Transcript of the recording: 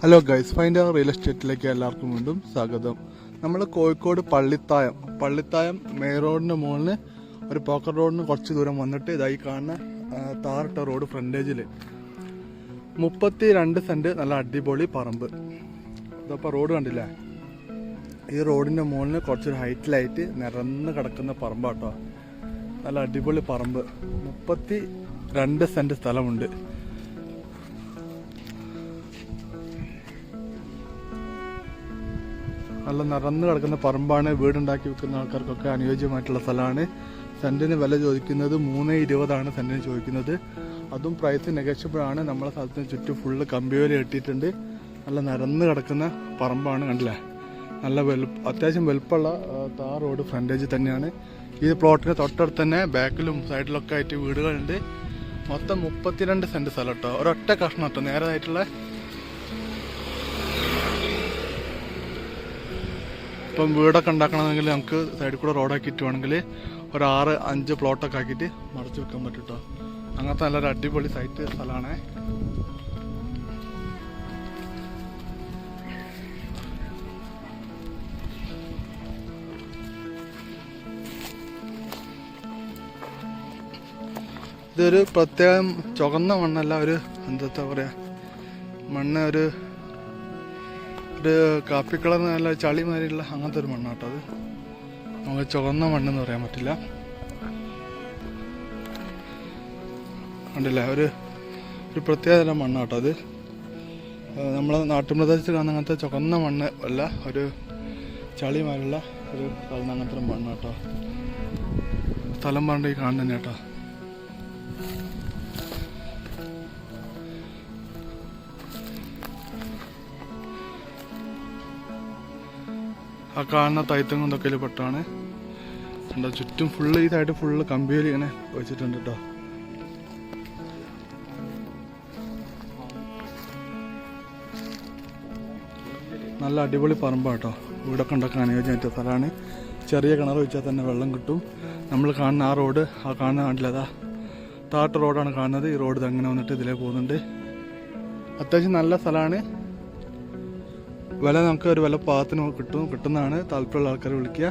Hello guys, find real എസ്റ്റേറ്റിലേക്ക് എല്ലാവർക്കും വീണ്ടും സ്വാഗതം. നമ്മൾ കോഴിക്കോട് പള്ളിത്തായം മെയിൻ റോഡിന് മുകളിൽ ഒരു പോക്കറ്റ് റോഡിന് കുറച്ച് ദൂരം വന്നിട്ട് ഇതായി കാണുന്ന താറിട്ട റോഡ് ഫ്രണ്ടേജിൽ 32 സെൻറ്റ് നല്ല അടിപൊളി പറമ്പ്. ഇതപ്പോൾ റോഡ് കണ്ടില്ലേ? ഈ റോഡിൻ്റെ മുകളിൽ കുറച്ചൊരു ഹൈറ്റിലായിട്ട് നിരന്ന് കിടക്കുന്ന പറമ്പാട്ടോ. നല്ല അടിപൊളി പറമ്പ്. 32 സെൻറ്റ് സ്ഥലമുണ്ട്. നല്ല നിറന്ന് കിടക്കുന്ന പറമ്പാണ്. വീടുണ്ടാക്കി വെക്കുന്ന ആൾക്കാർക്കൊക്കെ അനുയോജ്യമായിട്ടുള്ള സ്ഥലമാണ്. സെൻറ്റിന് വില ചോദിക്കുന്നത് 3.20 സെൻറ്റിന് ചോദിക്കുന്നത്. അതും പ്രൈസ് നെഗോഷ്യബിൾ ആണ്. നമ്മളെ സ്ഥലത്തിന് ചുറ്റും ഫുള്ള് കമ്പിവേലി കെട്ടിയിട്ടുണ്ട്. നല്ല നിരന്ന് കിടക്കുന്ന പറമ്പാണ്. കണ്ടില്ലേ? നല്ല അത്യാവശ്യം വലുപ്പമുള്ള താർ റോഡ് ഫ്രണ്ടേജ് തന്നെയാണ്. ഈ പ്ലോട്ടിന് തൊട്ടടുത്ത് തന്നെ ബാക്കിലും സൈഡിലൊക്കെ ആയിട്ട് വീടുകളുണ്ട്. മൊത്തം 32 സെൻറ്റ് സ്ഥലം കേട്ടോ. ഒരൊറ്റ കഷ്ണം കേട്ടോ നേരമായിട്ടുള്ള. ഇപ്പം വീടൊക്കെ ഉണ്ടാക്കണമെങ്കിൽ നമുക്ക് സൈഡിൽ കൂടെ റോഡാക്കിയിട്ട് വേണമെങ്കിൽ ഒരു 6-5 പ്ലോട്ടൊക്കെ ആക്കിയിട്ട് മറച്ചു വെക്കാൻ പറ്റും കേട്ടോ. അങ്ങനത്തെ നല്ലൊരു അടിപൊളി സൈറ്റ് സ്ഥലമാണ്. ഇതൊരു പ്രത്യേകം ചുവന്ന മണ്ണല്ല, ഒരു എന്താ പറയുക, മണ്ണ് ഒരു കാപ്പി കളർ നല്ല ചളി മാതിരിയുള്ള അങ്ങനത്തെ ഒരു മണ്ണാട്ടോ. അത് നമുക്ക് ചുവന്ന മണ്ണെന്ന് പറയാൻ പറ്റില്ല. കണ്ടില്ല? ഒരു പ്രത്യേക തരം മണ്ണാട്ടോ അത്. നമ്മളെ നാട്ടുപ്രദേശത്ത് കാണുന്ന അങ്ങനത്തെ ചുവന്ന മണ്ണ് അല്ല, ഒരു ചളി മാതിരിയുള്ള ഒരു കളന്ന അങ്ങനത്തെ ഒരു മണ്ണാട്ടോ. സ്ഥലം പറഞ്ഞ ഈ കാണുന്ന തന്നെ കേട്ടോ. ആ കാണുന്ന തൈത്തങ്ങും തൊക്കയിൽ പെട്ടാണ്. എന്താ ചുറ്റും ഫുള്ള് ഈ സൈഡ് ഫുള്ള് കമ്പിവേലി ഇങ്ങനെ വെച്ചിട്ടുണ്ട് കേട്ടോ. നല്ല അടിപൊളി പറമ്പാട്ടോ. വീടൊക്കെ ഉണ്ടാക്കാൻ അനുയോജ്യമായിട്ട് സ്ഥലമാണ്. ചെറിയ കിണർ വെച്ചാൽ തന്നെ വെള്ളം കിട്ടും. നമ്മൾ കാണുന്ന ആ റോഡ്, ആ കാണുന്ന കാണില്ല, അതാ താട്ട് റോഡാണ് കാണുന്നത്. ഈ റോഡ് അങ്ങനെ വന്നിട്ട് ഇതിലേ പോകുന്നുണ്ട്. അത്യാവശ്യം നല്ല സ്ഥലമാണ്. വില നമുക്ക് ഒരു വില പാകത്തിന് കിട്ടുന്നതാണ്. താല്പര്യമുള്ള ആൾക്കാർ വിളിക്കുക.